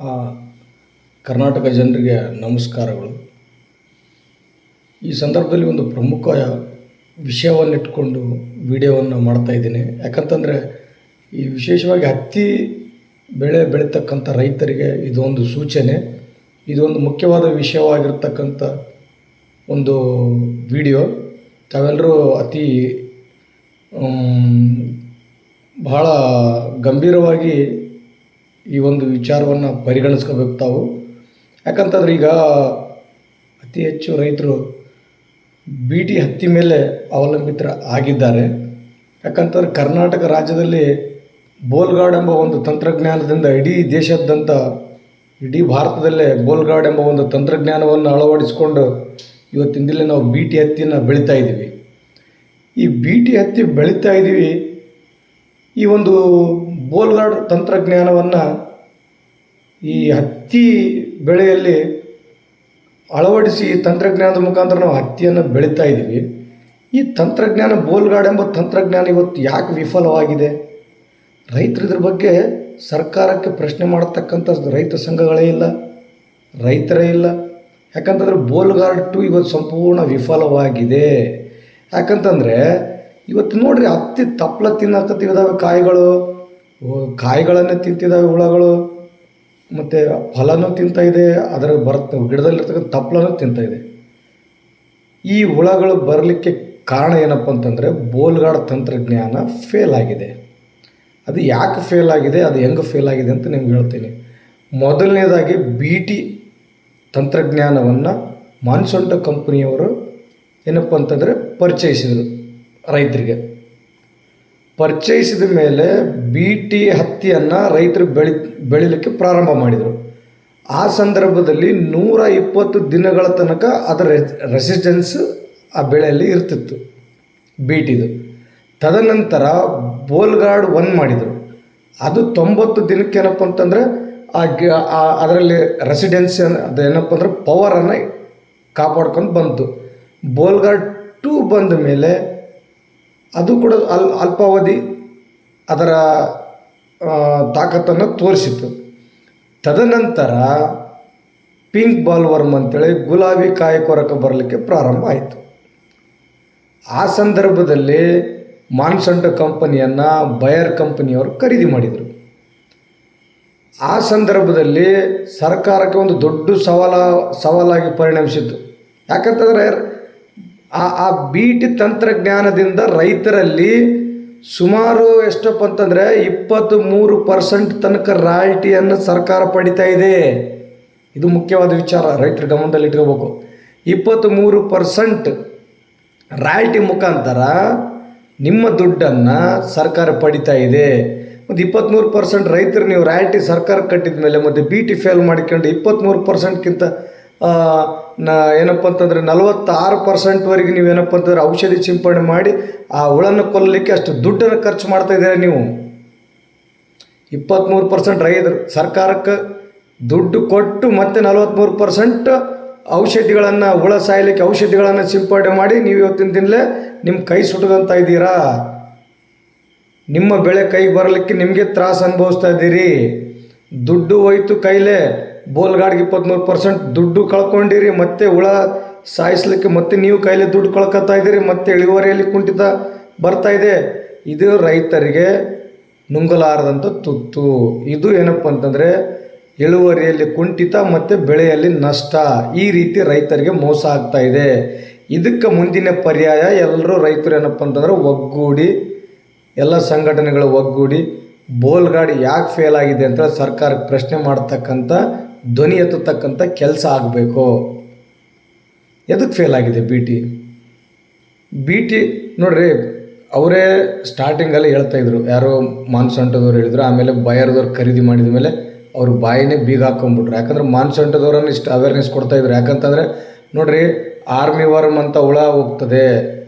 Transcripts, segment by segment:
ಆ, ಕರ್ನಾಟಕ ಜನರಿಗೆ ನಮಸ್ಕಾರಗಳು. ಈ ಸಂದರ್ಭದಲ್ಲಿ ಒಂದು ಪ್ರಮುಖ ವಿಷಯವನ್ನಿಟ್ಕೊಂಡು ವಿಡಿಯೋವನ್ನು ಮಾಡ್ತಾಯಿದ್ದೀನಿ. ಯಾಕಂತಂದರೆ ಈ ವಿಶೇಷವಾಗಿ ಹತ್ತಿ ಬೆಳೆ ಬೆಳೀತಕ್ಕಂಥ ರೈತರಿಗೆ ಇದೊಂದು ಸೂಚನೆ, ಇದೊಂದು ಮುಖ್ಯವಾದ ವಿಷಯವಾಗಿರ್ತಕ್ಕಂಥ ಒಂದು ವಿಡಿಯೋ. ತಾವೆಲ್ಲರೂ ಅತಿ ಬಹಳ ಗಂಭೀರವಾಗಿ ಈ ಒಂದು ವಿಚಾರವನ್ನು ಪರಿಗಣಿಸ್ಕೋಬೇಕು ತಾವು. ಯಾಕಂತಂದ್ರೆ ಈಗ ಅತಿ ಹೆಚ್ಚು ರೈತರು ಬೀಟಿ ಹತ್ತಿ ಮೇಲೆ ಅವಲಂಬಿತರ ಆಗಿದ್ದಾರೆ. ಯಾಕಂತಂದ್ರೆ ಕರ್ನಾಟಕ ರಾಜ್ಯದಲ್ಲಿ ಬೋಲ್ಗಾರ್ಡ್ ಎಂಬ ಒಂದು ತಂತ್ರಜ್ಞಾನದಿಂದ ಇಡೀ ಭಾರತದಲ್ಲೇ ಬೋಲ್ಗಾರ್ಡ್ ಎಂಬ ಒಂದು ತಂತ್ರಜ್ಞಾನವನ್ನು ಅಳವಡಿಸಿಕೊಂಡು ಇವತ್ತಿನ ದಿನ ನಾವು ಬೀಟಿ ಹತ್ತಿಯನ್ನು ಬೆಳೀತಾ ಇದ್ದೀವಿ. ಈ ಬೀಟಿ ಹತ್ತಿ ಬೆಳೀತಾ ಇದ್ದೀವಿ. ಈ ಒಂದು ಬೋಲ್ಗಾರ್ಡ್ ತಂತ್ರಜ್ಞಾನವನ್ನು ಈ ಹತ್ತಿ ಬೆಳೆಯಲ್ಲಿ ಅಳವಡಿಸಿ ತಂತ್ರಜ್ಞಾನದ ಮುಖಾಂತರ ನಾವು ಹತ್ತಿಯನ್ನು ಬೆಳೀತಾ ಇದ್ದೀವಿ. ಈ ತಂತ್ರಜ್ಞಾನ ಬೋಲ್ಗಾರ್ಡ್ ಎಂಬ ತಂತ್ರಜ್ಞಾನ ಇವತ್ತು ಯಾಕೆ ವಿಫಲವಾಗಿದೆ? ರೈತರ ಬಗ್ಗೆ ಸರ್ಕಾರಕ್ಕೆ ಪ್ರಶ್ನೆ ಮಾಡತಕ್ಕಂಥ ರೈತ ಸಂಘಗಳೇ ಇಲ್ಲ, ರೈತರೇ ಇಲ್ಲ. ಯಾಕಂತಂದರೆ ಬೋಲ್ಗಾರ್ಡ್ 2 ಇವತ್ತು ಸಂಪೂರ್ಣ ವಿಫಲವಾಗಿದೆ. ಯಾಕಂತಂದರೆ ಇವತ್ತು ನೋಡ್ರಿ, ಹತ್ತಿ ತಪ್ಪಲ ತಿನ್ನಕತ್ತಿದ್ದಾವೆ, ಕಾಯಿಗಳನ್ನೇ ತಿಂತಿದ್ದಾವೆ ಹುಳಗಳು, ಮತ್ತು ಫಲನೂ ತಿಂತಾಯಿದೆ, ಅದರ ಗಿಡದಲ್ಲಿರ್ತಕ್ಕಂಥ ತಪ್ಪಲನೂ ತಿಂತಾಯಿದೆ. ಈ ಹುಳಗಳು ಬರಲಿಕ್ಕೆ ಕಾರಣ ಏನಪ್ಪ ಅಂತಂದರೆ ಬೋಲ್ಗಾರ್ಡ್ ತಂತ್ರಜ್ಞಾನ ಫೇಲ್ ಆಗಿದೆ. ಅದು ಯಾಕೆ ಫೇಲ್ ಆಗಿದೆ, ಅದು ಹೆಂಗೆ ಫೇಲ್ ಆಗಿದೆ ಅಂತ ನಿಮ್ಗೆ ಹೇಳ್ತೀನಿ. ಮೊದಲನೇದಾಗಿ ಬೀಟಿ ತಂತ್ರಜ್ಞಾನವನ್ನು ಮಾನ್ಸೊಂಟೊ ಕಂಪ್ನಿಯವರು ಏನಪ್ಪ ಅಂತಂದರೆ ಪರಿಚಯಿಸಿದರು ರೈತರಿಗೆ. ಪರಿಚಯಿಸಿದ ಮೇಲೆ ಬೀಟಿ ಹತ್ತಿಯನ್ನು ರೈತರು ಬೆಳಿಲಿಕ್ಕೆ ಪ್ರಾರಂಭ ಮಾಡಿದರು. ಆ ಸಂದರ್ಭದಲ್ಲಿ 120 ದಿನಗಳ ತನಕ ಅದರ ರೆಸಿಸ್ಟೆನ್ಸ್ ಆ ಬೆಳೆಯಲ್ಲಿ ಇರ್ತಿತ್ತು ಬೀಟಿದು. ತದನಂತರ ಬೋಲ್ಗಾರ್ಡ್ 1 ಮಾಡಿದರು. ಅದು 90 ದಿನಕ್ಕೆ ಏನಪ್ಪ ಅಂತಂದರೆ ಅದರಲ್ಲಿ ರೆಸಿಡೆನ್ಸಿ ಅದೇನಪ್ಪ ಅಂದರೆ ಪವರನ್ನು ಕಾಪಾಡ್ಕೊಂಡು ಬಂತು. ಬೋಲ್ಗಾರ್ಡ್ 2 ಬಂದ ಮೇಲೆ ಅದು ಕೂಡ ಅಲ್ಪಾವಧಿ ಅದರ ತಾಕತ್ತನ್ನು ತೋರಿಸಿತು. ತದನಂತರ ಪಿಂಕ್ ಬಾಲ್ವರ್ಮ್ ಅಂತೇಳಿ ಗುಲಾಬಿ ಕಾಯಿ ಕೊರಕ ಬರಲಿಕ್ಕೆ ಪ್ರಾರಂಭ ಆಯಿತು. ಆ ಸಂದರ್ಭದಲ್ಲಿ ಮಾನ್ಸೊಂಟೊ ಕಂಪನಿಯನ್ನು ಬಯರ್ ಕಂಪನಿಯವರು ಖರೀದಿ ಮಾಡಿದರು. ಆ ಸಂದರ್ಭದಲ್ಲಿ ಸರ್ಕಾರಕ್ಕೆ ಒಂದು ದೊಡ್ಡ ಸವಾಲಾಗಿ ಪರಿಣಮಿಸಿತು. ಯಾಕಂತಂದರೆ ಆ ಬೀಟಿ ತಂತ್ರಜ್ಞಾನದಿಂದ ರೈತರಲ್ಲಿ ಸುಮಾರು ಎಷ್ಟಪ್ಪ ಅಂತಂದರೆ 23% ತನಕ ರಾಯಲ್ಟಿಯನ್ನು ಸರ್ಕಾರ ಪಡಿತಾ ಇದೆ. ಇದು ಮುಖ್ಯವಾದ ವಿಚಾರ, ರೈತರ ಗಮನದಲ್ಲಿ ಇಟ್ಕೋಬೇಕು. 23% ರಾಯಲ್ಟಿ ಮುಖಾಂತರ ನಿಮ್ಮ ದುಡ್ಡನ್ನು ಸರ್ಕಾರ ಪಡಿತಾ ಇದೆ. ಮತ್ತು 23% ರೈತರು ನೀವು ರಾಯಲ್ಟಿ ಸರ್ಕಾರ ಕಟ್ಟಿದ ಮೇಲೆ ಮತ್ತು ಬೀಟಿ ಫೇಲ್ ಮಾಡಿಕೊಂಡು 23%ಕ್ಕಿಂತ ಏನಪ್ಪ ಅಂತಂದರೆ 46%ವರೆಗೆ ನೀವು ಏನಪ್ಪ ಅಂತಂದರೆ ಔಷಧಿ ಸಿಂಪಡಣೆ ಮಾಡಿ ಆ ಹುಳನ್ನು ಕೊಲ್ಲಲಿಕ್ಕೆ ಅಷ್ಟು ದುಡ್ಡನ್ನು ಖರ್ಚು ಮಾಡ್ತಾಯಿದ್ದೀರಾ ನೀವು. 23% ರೈತರು ಸರ್ಕಾರಕ್ಕೆ ದುಡ್ಡು ಕೊಟ್ಟು ಮತ್ತೆ 43% ಔಷಧಿಗಳನ್ನು, ಹುಳ ಸಾಯಲಿಕ್ಕೆ ಔಷಧಿಗಳನ್ನು ಸಿಂಪಡಣೆ ಮಾಡಿ ನೀವು ಇವತ್ತಿನ ದಿನಲೇ ನಿಮ್ಮ ಕೈ ಸುಟ್ಕೊಂತ ಇದ್ದೀರಾ. ನಿಮ್ಮ ಬೆಳೆ ಕೈಗೆ ಬರಲಿಕ್ಕೆ ನಿಮಗೆ ತ್ರಾಸು ಅನುಭವಿಸ್ತಾ ಇದ್ದೀರಿ. ದುಡ್ಡು ಹೋಯ್ತು ಕೈಲೇ. ಬೋಲ್ಗಾರ್ಡ್ಗೆ 23% ದುಡ್ಡು ಕಳ್ಕೊಂಡಿರಿ. ಮತ್ತೆ ಹುಳ ಸಾಯಿಸ್ಲಿಕ್ಕೆ ಮತ್ತೆ ನೀವು ಕೈಲೇ ದುಡ್ಡು ಕಳ್ಕೊತಾ ಇದ್ದೀರಿ. ಮತ್ತೆ ಇಳುವರಿಯಲ್ಲಿ ಕುಂಠಿತ ಬರ್ತಾ ಇದೆ. ಇದು ರೈತರಿಗೆ ನುಂಗಲಾರದಂಥ ತುತ್ತು. ಇದು ಏನಪ್ಪ ಅಂತಂದರೆ ಇಳುವರಿಯಲ್ಲಿ ಕುಂಠಿತ ಮತ್ತು ಬೆಳೆಯಲ್ಲಿ ನಷ್ಟ. ಈ ರೀತಿ ರೈತರಿಗೆ ಮೋಸ ಆಗ್ತಾ ಇದೆ. ಇದಕ್ಕೆ ಮುಂದಿನ ಪರ್ಯಾಯ ಎಲ್ಲರೂ ರೈತರು ಏನಪ್ಪ ಅಂತಂದ್ರೆ ಒಗ್ಗೂಡಿ, ಎಲ್ಲ ಸಂಘಟನೆಗಳು ಒಗ್ಗೂಡಿ ಬೋಲ್ಗಾರ್ಡ್ ಯಾಕೆ ಫೇಲ್ ಆಗಿದೆ ಅಂತ ಸರ್ಕಾರಕ್ಕೆ ಪ್ರಶ್ನೆ ಮಾಡ್ತಕ್ಕಂಥ, ಧ್ವನಿ ಎತ್ತತಕ್ಕಂಥ ಕೆಲಸ ಆಗಬೇಕು. ಎದಕ್ಕೆ ಫೇಲ್ ಆಗಿದೆ ಬೀಟಿ ನೋಡ್ರಿ, ಅವರೇ ಸ್ಟಾರ್ಟಿಂಗಲ್ಲಿ ಹೇಳ್ತಾಯಿದ್ರು, ಯಾರೋ ಮಾನ್ಸೊಂಟೋದವ್ರು ಹೇಳಿದ್ರು. ಆಮೇಲೆ ಬಯರ್ದವ್ರು ಖರೀದಿ ಮಾಡಿದ ಮೇಲೆ ಅವ್ರ ಬಾಯಿನೇ ಬೀಗ ಹಾಕ್ಕೊಂಬಿಟ್ರು. ಯಾಕಂದ್ರೆ ಮಾನ್ಸೊಂಟೋದವ್ರನ್ನ ಇಷ್ಟು ಅವೇರ್ನೆಸ್ ಕೊಡ್ತಾಯಿದ್ರು. ಯಾಕಂತಂದರೆ ನೋಡ್ರಿ, ಆರ್ಮಿ ವರ್ಮ್ ಅಂತ ಹುಳ ಹೋಗ್ತದೆ,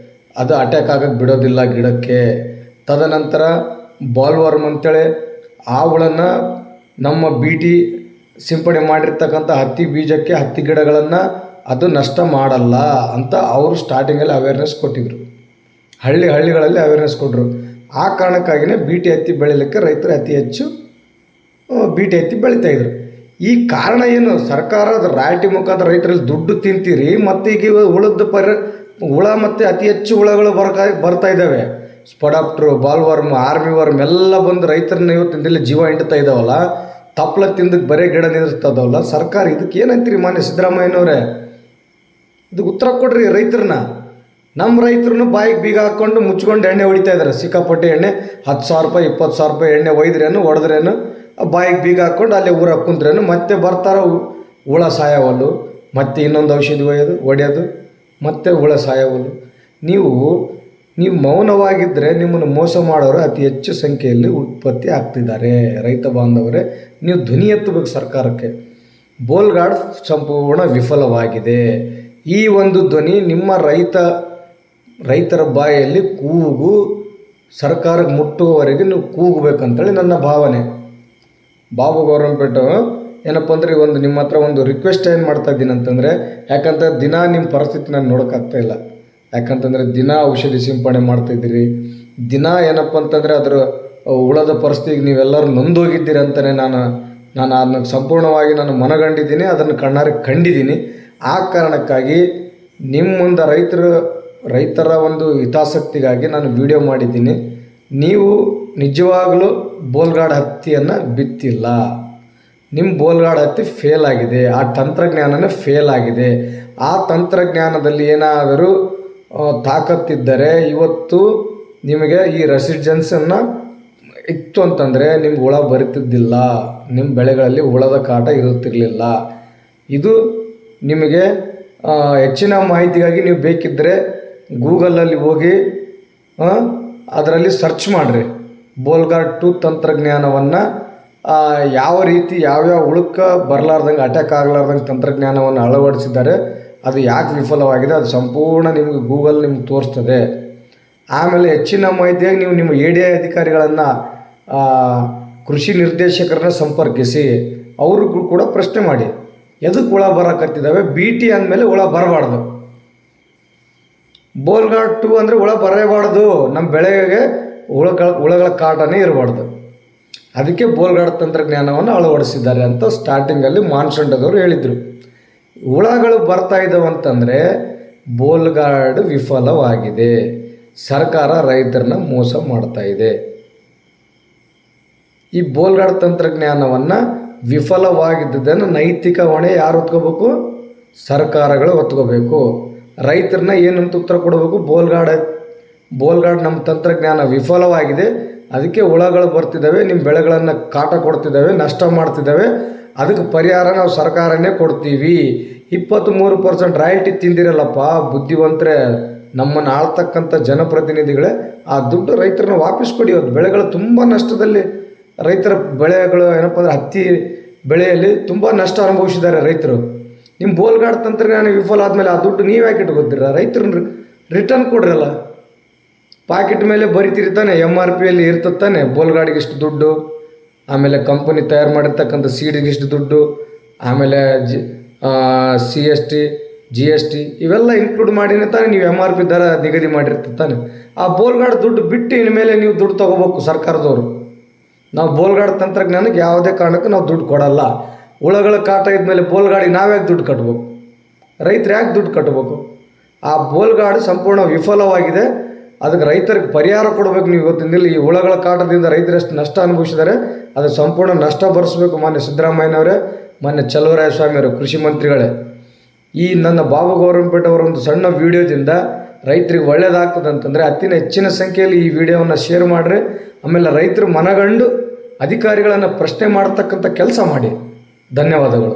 ಅದು ಅಟ್ಯಾಕ್ ಆಗಕ್ಕೆ ಬಿಡೋದಿಲ್ಲ ಗಿಡಕ್ಕೆ. ತದನಂತರ ಬಾಲ್ವರ್ಮ್ ಅಂತೇಳಿ ಆ ಹುಳನ ನಮ್ಮ ಬೀಟಿ ಸಿಂಪಡಣೆ ಮಾಡಿರ್ತಕ್ಕಂಥ ಹತ್ತಿ ಬೀಜಕ್ಕೆ, ಹತ್ತಿ ಗಿಡಗಳನ್ನು ಅದು ನಷ್ಟ ಮಾಡಲ್ಲ ಅಂತ ಅವರು ಸ್ಟಾರ್ಟಿಂಗಲ್ಲಿ ಅವೇರ್ನೆಸ್ ಕೊಟ್ಟಿದ್ರು. ಹಳ್ಳಿಗಳಲ್ಲಿ ಅವೇರ್ನೆಸ್ ಕೊಟ್ಟರು. ಆ ಕಾರಣಕ್ಕಾಗಿಯೇ ಬೀಟಿ ಹತ್ತಿ ಬೆಳೀಲಿಕ್ಕೆ ರೈತರು ಅತಿ ಹೆಚ್ಚು ಬೀಟಿ ಹತ್ತಿ ಬೆಳೀತಾಯಿದ್ರು. ಈ ಕಾರಣ ಏನು? ಸರ್ಕಾರದ ರಾಯಲ್ಟಿ ಮುಖಾಂತರ ರೈತರಲ್ಲಿ ದುಡ್ಡು ತಿಂತೀರಿ, ಮತ್ತು ಈಗ ಹುಳದ ಹುಳ ಮತ್ತು ಅತಿ ಹೆಚ್ಚು ಹುಳಗಳು ಬರ್ತಾ ಇದ್ದಾವೆ. ಸ್ಪೊಡಾಪ್ಟ್ರು, ಬಾಲ್ವರ್ಮ್, ಆರ್ಮಿ ವರ್ಮ್ ಎಲ್ಲ ಬಂದು ರೈತರನ್ನ ಇವತ್ತಿನ ದಿನ ಜೀವ ಹಿಂಡ್ತಾ ಇದ್ದಾವಲ್ಲ. ತಪ್ಪಲ ತಿಂದಕ್ಕೆ ಬರೀ ಗಿಡ ನಿಲ್ಲಿಸ್ತದವಲ್ಲ. ಸರ್ಕಾರ ಇದಕ್ಕೆ ಏನಂತೀರಿ ಮಾನ್ಯ ಸಿದ್ದರಾಮಯ್ಯನವರೇ? ಇದಕ್ಕೆ ಉತ್ತರ ಕೊಡ್ರಿ ರೈತರನ್ನ. ನಮ್ಮ ರೈತರನ್ನು ಬಾಯಿಗೆ ಬೀಗ ಹಾಕ್ಕೊಂಡು ಮುಚ್ಕೊಂಡು ಎಣ್ಣೆ ಹೊಡಿತಾ ಇದ್ದಾರೆ. ಸಿಕ್ಕಾಪಟ್ಟೆ ಎಣ್ಣೆ, 10,000 ರೂಪಾಯಿ 20,000 ರೂಪಾಯಿ ಎಣ್ಣೆ ಒಯ್ದ್ರೇನು ಹೊಡೆದ್ರೇನು, ಬಾಯಿಗೆ ಬೀಗ ಹಾಕ್ಕೊಂಡು ಅಲ್ಲೇ ಊರು ಹಾಕ್ಕೊಂಡ್ರೇನು, ಮತ್ತೆ ಬರ್ತಾರೋ ಹುಳ ಸಾಯವಲ್ಲು, ಮತ್ತೆ ಇನ್ನೊಂದು ಔಷಧಿ ಹೊಡೆಯೋದು, ಮತ್ತೆ ಹುಳ ಸಾಯವಲ್ಲು. ನೀವು ಮೌನವಾಗಿದ್ದರೆ ನಿಮ್ಮನ್ನು ಮೋಸ ಮಾಡೋರು ಅತಿ ಹೆಚ್ಚು ಸಂಖ್ಯೆಯಲ್ಲಿ ಉತ್ಪತ್ತಿ ಆಗ್ತಿದ್ದಾರೆ. ರೈತ ಬಾಂಧವರೇ, ನೀವು ಧ್ವನಿ ಎತ್ತಬೇಕು ಸರ್ಕಾರಕ್ಕೆ. ಬೋಲ್ಗಾರ್ಡ್ ಸಂಪೂರ್ಣ ವಿಫಲವಾಗಿದೆ. ಈ ಒಂದು ಧ್ವನಿ ನಿಮ್ಮ ರೈತರ ಬಾಯಲ್ಲಿ ಕೂಗು ಸರ್ಕಾರಕ್ಕೆ ಮುಟ್ಟುವವರೆಗೆ ನೀವು ಕೂಗಬೇಕಂತೇಳಿ ನನ್ನ ಭಾವನೆ. ಬಾಬು ಗೌರಂಪೇಟ ಏನಪ್ಪ ಅಂದರೆ ನಿಮ್ಮ ಹತ್ರ ಒಂದು ರಿಕ್ವೆಸ್ಟ್ ಏನು ಮಾಡ್ತಾ ಇದ್ದೀನಿ ಅಂತಂದರೆ, ಯಾಕಂದರೆ ದಿನ ನಿಮ್ಮ ಪರಿಸ್ಥಿತಿ ನಾನು ನೋಡೋಕ್ಕಾಗ್ತಾಯಿಲ್ಲ. ಯಾಕಂತಂದರೆ ದಿನ ಔಷಧಿ ಸಿಂಪಡಣೆ ಮಾಡ್ತಾಯಿದ್ದೀರಿ, ದಿನ ಏನಪ್ಪ ಅಂತಂದರೆ ಅದರ ಹುಳದ ಪರಿಸ್ಥಿತಿಗೆ ನೀವೆಲ್ಲರೂ ನೊಂದೋಗಿದ್ದೀರಿ ಅಂತಲೇ ನಾನು ಅದನ್ನು ಸಂಪೂರ್ಣವಾಗಿ ನಾನು ಮನಗಂಡಿದ್ದೀನಿ, ಅದನ್ನು ಕಣ್ಣಾರೆ ಕಂಡಿದ್ದೀನಿ. ಆ ಕಾರಣಕ್ಕಾಗಿ ನಿಮ್ಮ ಮುಂದೆ ರೈತರ ಒಂದು ಹಿತಾಸಕ್ತಿಗಾಗಿ ನಾನು ವಿಡಿಯೋ ಮಾಡಿದ್ದೀನಿ. ನೀವು ನಿಜವಾಗಲೂ ಬೋಲ್ಗಾರ್ಡ್ ಹತ್ತಿಯನ್ನು ಬಿತ್ತಿಲ್ಲ. ನಿಮ್ಮ ಬೋಲ್ಗಾರ್ಡ್ ಹತ್ತಿ ಫೇಲ್ ಆಗಿದೆ. ಆ ತಂತ್ರಜ್ಞಾನನೇ ಫೇಲ್ ಆಗಿದೆ. ಆ ತಂತ್ರಜ್ಞಾನದಲ್ಲಿ ಏನಾದರೂ ತಾಕತ್ತಿದ್ದರೆ ಇವತ್ತು ನಿಮಗೆ ಈ ರೆಸಿಸ್ಟೆನ್ಸನ್ನು ಇತ್ತು ಅಂತಂದರೆ ನಿಮ್ಗೆ ಹುಳ ಬರುತ್ತಿದ್ದಿಲ್ಲ, ನಿಮ್ಮ ಬೆಳೆಗಳಲ್ಲಿ ಹುಳದ ಕಾಟ ಇರುತ್ತಿರಲಿಲ್ಲ. ಇದು ನಿಮಗೆ ಹೆಚ್ಚಿನ ಮಾಹಿತಿಗಾಗಿ ನೀವು ಬೇಕಿದ್ದರೆ ಗೂಗಲಲ್ಲಿ ಹೋಗಿ ಅದರಲ್ಲಿ ಸರ್ಚ್ ಮಾಡಿರಿ. ಬೋಲ್ಗಾರ್ಡ್ 2 ತಂತ್ರಜ್ಞಾನವನ್ನು ಯಾವ ರೀತಿ ಯಾವ್ಯಾವ ಹುಳಕ್ಕೆ ಬರಲಾರ್ದಂಗೆ, ಅಟ್ಯಾಕ್ ಆಗಲಾರ್ದಂಗೆ ತಂತ್ರಜ್ಞಾನವನ್ನು ಅಳವಡಿಸಿದ್ದಾರೆ, ಅದು ಯಾಕೆ ವಿಫಲವಾಗಿದೆ, ಅದು ಸಂಪೂರ್ಣ ನಿಮಗೆ ಗೂಗಲ್ ನಿಮ್ಗೆ ತೋರಿಸ್ತದೆ. ಆಮೇಲೆ ಹೆಚ್ಚಿನ ಮಾಹಿತಿಯಾಗಿ ನೀವು ನಿಮ್ಮ ADI ಅಧಿಕಾರಿಗಳನ್ನು, ಕೃಷಿ ನಿರ್ದೇಶಕರನ್ನ ಸಂಪರ್ಕಿಸಿ ಅವ್ರಿಗೂ ಕೂಡ ಪ್ರಶ್ನೆ ಮಾಡಿ, ಎದಕ್ಕೆ ಹುಳ ಬರಕತ್ತಿದ್ದಾವೆ. BT ಅಂದಮೇಲೆ ಹುಳ ಬರಬಾರ್ದು. ಬೋಲ್ಗಾರ್ಡ್ 2 ಅಂದರೆ ಹುಳ ಬರಬಾರ್ದು, ನಮ್ಮ ಬೆಳೆಗೆ ಹುಳಗಳ ಕಾಟನೇ ಇರಬಾರ್ದು. ಅದಕ್ಕೆ ಬೋಲ್ಗಾರ್ಡ್ ತಂತ್ರಜ್ಞಾನವನ್ನು ಅಳವಡಿಸಿದ್ದಾರೆ ಅಂತ ಸ್ಟಾರ್ಟಿಂಗಲ್ಲಿ ಮಾನ್ಸಂಡದವರು ಹೇಳಿದರು. ಹುಳಗಳು ಬರ್ತಾ ಇದ್ದಾವಂತಂದರೆ ಬೋಲ್ಗಾರ್ಡ್ ವಿಫಲವಾಗಿದೆ. ಸರ್ಕಾರ ರೈತರನ್ನ ಮೋಸ ಮಾಡ್ತಾ ಇದೆ. ಈ ಬೋಲ್ಗಾರ್ಡ್ ತಂತ್ರಜ್ಞಾನವನ್ನು ವಿಫಲವಾಗಿದ್ದನ್ನು ನೈತಿಕ ಹೊಣೆ ಯಾರು ಹೊತ್ಕೋಬೇಕು? ಸರ್ಕಾರಗಳು ಹೊತ್ಕೋಬೇಕು. ರೈತರನ್ನ ಏನಂತ ಉತ್ತರ ಕೊಡಬೇಕು? ಬೋಲ್ಗಾರ್ಡ್ ನಮ್ಮ ತಂತ್ರಜ್ಞಾನ ವಿಫಲವಾಗಿದೆ, ಅದಕ್ಕೆ ಹುಳಗಳು ಬರ್ತಿದ್ದಾವೆ, ನಿಮ್ಮ ಬೆಳೆಗಳನ್ನು ಕಾಟ ಕೊಡ್ತಿದ್ದಾವೆ, ನಷ್ಟ ಮಾಡ್ತಿದ್ದಾವೆ, ಅದಕ್ಕೆ ಪರಿಹಾರ ನಾವು ಸರ್ಕಾರನೇ ಕೊಡ್ತೀವಿ. 23% ರಾಯಲ್ಟಿ ತಿಂದಿರಲ್ಲಪ್ಪ ಬುದ್ಧಿವಂತರೇ, ನಮ್ಮನ್ನು ಆಳ್ತಕ್ಕಂಥ ಜನಪ್ರತಿನಿಧಿಗಳೇ. ಆ ದುಡ್ಡು ರೈತರನ್ನ ವಾಪಸ್ ಕೊಡಿ. ಇವತ್ತು ಬೆಳೆಗಳು ತುಂಬ ನಷ್ಟದಲ್ಲಿ, ರೈತರ ಬೆಳೆಗಳು ಏನಪ್ಪ ಅಂದರೆ ಹತ್ತಿ ಬೆಳೆಯಲ್ಲಿ ತುಂಬ ನಷ್ಟ ಅನುಭವಿಸಿದ್ದಾರೆ ರೈತರು. ನಿಮ್ಮ ಬೋಲ್ಗಾರ್ಡ್ ತಂತ್ರಜ್ಞಾನ ವಿಫಲ ಆದಮೇಲೆ ಆ ದುಡ್ಡು ನೀವು ಯಾಕೆ ಇಟ್ಕೊತೀರ? ರೈತರನ್ನ ರಿಟರ್ನ್ ಕೊಡ್ರಲ್ಲ. ಪಾಕೆಟ್ ಮೇಲೆ ಬರಿತೀರಿ ತಾನೆ, MRPಯಲ್ಲಿ ಇರ್ತದೆ ತಾನೆ, ಬೋಲ್ಗಾರ್ಡ್ಗೆ ಇಷ್ಟು ದುಡ್ಡು, ಆಮೇಲೆ ಕಂಪನಿ ತಯಾರು ಮಾಡಿರ್ತಕ್ಕಂಥ ಸೀಡಿಗೆ ಇಷ್ಟು ದುಡ್ಡು, ಆಮೇಲೆ CST GST ಇವೆಲ್ಲ ಇನ್ಕ್ಲೂಡ್ ಮಾಡಿನೇ ತಾನೆ ನೀವು MRP ದರ ನಿಗದಿ ಮಾಡಿರ್ತದೆ ತಾನೆ. ಆ ಬೋಲ್ಗಾರ್ಡ್ ದುಡ್ಡು ಬಿಟ್ಟು ಇನ್ಮೇಲೆ ನೀವು ದುಡ್ಡು ತೊಗೋಬೇಕು ಸರ್ಕಾರದವರು. ನಾವು ಬೋಲ್ಗಾರ್ಡ್ ತಂತ್ರಜ್ಞಾನಕ್ಕೆ ಯಾವುದೇ ಕಾರಣಕ್ಕೂ ನಾವು ದುಡ್ಡು ಕೊಡಲ್ಲ. ಹುಳಗಳ ಕಾಟ ಇದ್ಮೇಲೆ ಬೋಲ್ಗಾರ್ಡಿಗೆ ನಾವ್ಯಾಕೆ ದುಡ್ಡು ಕಟ್ಟಬೇಕು? ರೈತರು ಯಾಕೆ ದುಡ್ಡು ಕಟ್ಟಬೇಕು? ಆ ಬೋಲ್ಗಾರ್ಡ್ ಸಂಪೂರ್ಣ ವಿಫಲವಾಗಿದೆ. ಅದಕ್ಕೆ ರೈತರಿಗೆ ಪರಿಹಾರ ಕೊಡಬೇಕು. ನೀವು ಇವತ್ತಿನ ಈ ಹುಳಗಳ ಕಾಟದಿಂದ ರೈತರಷ್ಟು ನಷ್ಟ ಅನುಭವಿಸಿದ್ದಾರೆ, ಅದು ಸಂಪೂರ್ಣ ನಷ್ಟ ಭರಿಸಬೇಕು. ಮಾನ್ಯ ಸಿದ್ದರಾಮಯ್ಯನವರೇ, ಮಾನ್ಯ ಚಲುವರಾಯಸ್ವಾಮಿಯವರು, ಕೃಷಿ ಮಂತ್ರಿಗಳೇ, ಈ ನನ್ನ ಬಾಬು ಗೌರಂಪೇಟ ಅವರ ಒಂದು ಸಣ್ಣ ವಿಡಿಯೋದಿಂದ ರೈತರಿಗೆ ಒಳ್ಳೆಯದಾಗ್ತದೆ ಅಂತಂದರೆ ಹೆಚ್ಚಿನ ಸಂಖ್ಯೆಯಲ್ಲಿ ಈ ವಿಡಿಯೋವನ್ನು ಶೇರ್ ಮಾಡಿರಿ. ಆಮೇಲೆ ರೈತರು ಮನಗಂಡು ಅಧಿಕಾರಿಗಳನ್ನು ಪ್ರಶ್ನೆ ಮಾಡ್ತಕ್ಕಂಥ ಕೆಲಸ ಮಾಡಿ. ಧನ್ಯವಾದಗಳು.